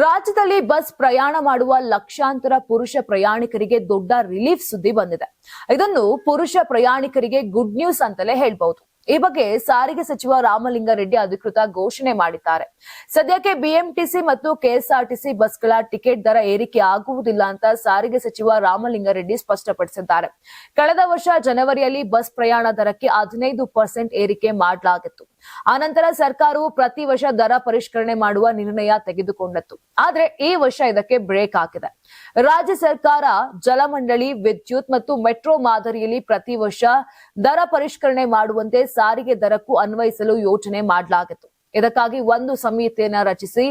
ರಾಜ್ಯದಲ್ಲಿ ಬಸ್ ಪ್ರಯಾಣ ಮಾಡುವ ಲಕ್ಷಾಂತರ ಪುರುಷ ಪ್ರಯಾಣಿಕರಿಗೆ ದೊಡ್ಡ ರಿಲೀಫ್ ಸುದ್ದಿ ಬಂದಿದೆ. ಇದನ್ನು ಪುರುಷ ಪ್ರಯಾಣಿಕರಿಗೆ ಗುಡ್ ನ್ಯೂಸ್ ಅಂತಲೇ ಹೇಳ್ಬಹುದು. ಈ ಬಗ್ಗೆ ಸಾರಿಗೆ ಸಚಿವ ರಾಮಲಿಂಗಾರೆಡ್ಡಿ ಅಧಿಕೃತ ಘೋಷಣೆ ಮಾಡಿದ್ದಾರೆ. ಸದ್ಯಕ್ಕೆ ಬಿಎಂಟಿಸಿ ಮತ್ತು ಕೆಎಸ್ಆರ್ಟಿಸಿ ಬಸ್ಗಳ ಟಿಕೆಟ್ ದರ ಏರಿಕೆ ಆಗುವುದಿಲ್ಲ ಅಂತ ಸಾರಿಗೆ ಸಚಿವ ರಾಮಲಿಂಗಾರೆಡ್ಡಿ ಸ್ಪಷ್ಟಪಡಿಸಿದ್ದಾರೆ. ಕಳೆದ ವರ್ಷ ಜನವರಿಯಲ್ಲಿ ಬಸ್ ಪ್ರಯಾಣ ದರಕ್ಕೆ 15% ಏರಿಕೆ ಮಾಡಲಾಗಿತ್ತು. ಆನಂತರ ಸರ್ಕಾರವು ಪ್ರತಿ ವರ್ಷ ದರ ಪರಿಷ್ಕರಣೆ ಮಾಡುವ ನಿರ್ಣಯ ತೆಗೆದುಕೊಂಡಿತ್ತು. ಆದ್ರೆ ಈ ವರ್ಷ ಇದಕ್ಕೆ ಬ್ರೇಕ್ ಹಾಕಿದೆ. ರಾಜ್ಯ ಸರ್ಕಾರ ಜಲಮಂಡಳಿ, ವಿದ್ಯುತ್ ಮತ್ತು ಮೆಟ್ರೋ ಮಾದರಿಯಲ್ಲಿ ಪ್ರತಿ ವರ್ಷ ದರ ಪರಿಷ್ಕರಣೆ ಮಾಡುವಂತೆ ಸಾರಿಗೆ ದರಕ್ಕೂ ಅನ್ವಯಿಸಲು ಯೋಜನೆ ಮಾಡಲಾಗಿತ್ತು. ಇದಕ್ಕಾಗಿ ಒಂದು ಸಮಿತಿಯನ್ನ ರಚಿಸಿ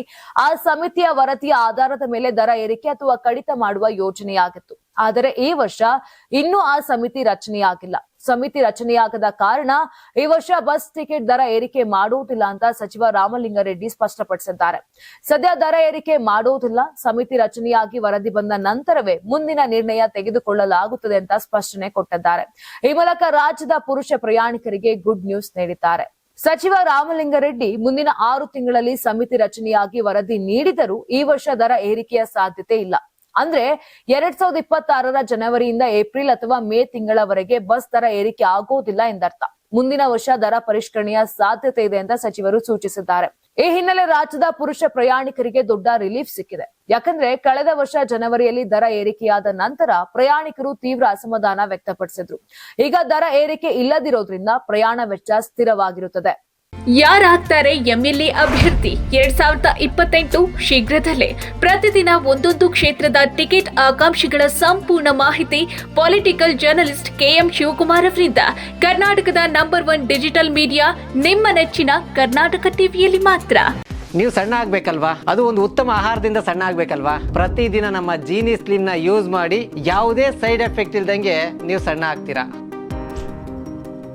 ಆ ಸಮಿತಿಯ ವರದಿಯ ಆಧಾರದ ಮೇಲೆ ದರ ಏರಿಕೆ ಅಥವಾ ಕಡಿತ ಮಾಡುವ ಯೋಜನೆಯಾಗಿತ್ತು. ಆದರೆ ಈ ವರ್ಷ ಇನ್ನೂ ಆ ಸಮಿತಿ ರಚನೆಯಾಗಿಲ್ಲ. ಸಮಿತಿ ರಚನೆಯಾಗದ ಕಾರಣ ಈ ವರ್ಷ ಬಸ್ ಟಿಕೆಟ್ ದರ ಏರಿಕೆ ಮಾಡುವುದಿಲ್ಲ ಅಂತ ಸಚಿವ ರಾಮಲಿಂಗಾರೆಡ್ಡಿ ಸ್ಪಷ್ಟಪಡಿಸಿದ್ದಾರೆ. ಸದ್ಯ ದರ ಏರಿಕೆ ಮಾಡುವುದಿಲ್ಲ. ಸಮಿತಿ ರಚನೆಯಾಗಿ ವರದಿ ಬಂದ ನಂತರವೇ ಮುಂದಿನ ನಿರ್ಣಯ ತೆಗೆದುಕೊಳ್ಳಲಾಗುತ್ತದೆ ಅಂತ ಸ್ಪಷ್ಟನೆ ಕೊಟ್ಟಿದ್ದಾರೆ. ಈ ಮೂಲಕ ರಾಜ್ಯದ ಪುರುಷ ಪ್ರಯಾಣಿಕರಿಗೆ ಗುಡ್ ನ್ಯೂಸ್ ನೀಡಿದ್ದಾರೆ. ಸಚಿವ ರಾಮಲಿಂಗಾರೆಡ್ಡಿ ಮುಂದಿನ 6 ತಿಂಗಳಲ್ಲಿ ಸಮಿತಿ ರಚನೆಯಾಗಿ ವರದಿ ನೀಡಿದರೂ ಈ ವರ್ಷ ದರ ಏರಿಕೆಯ ಸಾಧ್ಯತೆ ಇಲ್ಲ. ಅಂದ್ರೆ 2026ರ ಜನವರಿಯಿಂದ ಏಪ್ರಿಲ್ ಅಥವಾ ಮೇ ತಿಂಗಳವರೆಗೆ ಬಸ್ ದರ ಏರಿಕೆ ಆಗೋದಿಲ್ಲ ಎಂದರ್ಥ. ಮುಂದಿನ ವರ್ಷ ದರ ಪರಿಷ್ಕರಣೆಯ ಸಾಧ್ಯತೆ ಇದೆ ಅಂತ ಸಚಿವರು ಸೂಚಿಸಿದ್ದಾರೆ. ಈ ಹಿನ್ನೆಲೆ ರಾಜ್ಯದ ಪುರುಷ ಪ್ರಯಾಣಿಕರಿಗೆ ದೊಡ್ಡ ರಿಲೀಫ್ ಸಿಕ್ಕಿದೆ. ಯಾಕಂದ್ರೆ ಕಳೆದ ವರ್ಷ ಜನವರಿಯಲ್ಲಿ ದರ ಏರಿಕೆಯಾದ ನಂತರ ಪ್ರಯಾಣಿಕರು ತೀವ್ರ ಅಸಮಾಧಾನ ವ್ಯಕ್ತಪಡಿಸಿದ್ರು. ಈಗ ದರ ಏರಿಕೆ ಇಲ್ಲದಿರೋದ್ರಿಂದ ಪ್ರಯಾಣ ವೆಚ್ಚ ಸ್ಥಿರವಾಗಿರುತ್ತದೆ. ಯಾರಾಗ್ತಾರೆ ಎಂಎಲ್ಎ ಅಭ್ಯರ್ಥಿ 2028 ಶೀಘ್ರದಲ್ಲೇ. ಪ್ರತಿದಿನ ಒಂದೊಂದು ಕ್ಷೇತ್ರದ ಟಿಕೆಟ್ ಆಕಾಂಕ್ಷಿಗಳ ಸಂಪೂರ್ಣ ಮಾಹಿತಿ ಪೊಲಿಟಿಕಲ್ ಜರ್ನಲಿಸ್ಟ್ ಕೆಎಂ ಶಿವಕುಮಾರ್ ಅವರಿಂದ. ಕರ್ನಾಟಕದ ನಂಬರ್ 1 ಡಿಜಿಟಲ್ ಮೀಡಿಯಾ ನಿಮ್ಮ ನೆಚ್ಚಿನ ಕರ್ನಾಟಕ ಟಿವಿಯಲ್ಲಿ ಮಾತ್ರ. ನೀವು ಸಣ್ಣ ಆಗ್ಬೇಕಲ್ವಾ? ಅದು ಒಂದು ಉತ್ತಮ ಆಹಾರದಿಂದ ಸಣ್ಣ ಆಗ್ಬೇಕಲ್ವಾ? ಪ್ರತಿದಿನ ನಮ್ಮ ಜೀನಿ ಸ್ಲಿಮ್ ನ ಯೂಸ್ ಮಾಡಿ ಯಾವುದೇ ಸೈಡ್ ಎಫೆಕ್ಟ್ ಇಲ್ದಂಗೆ ನೀವು ಸಣ್ಣ ಆಗ್ತೀರಾ.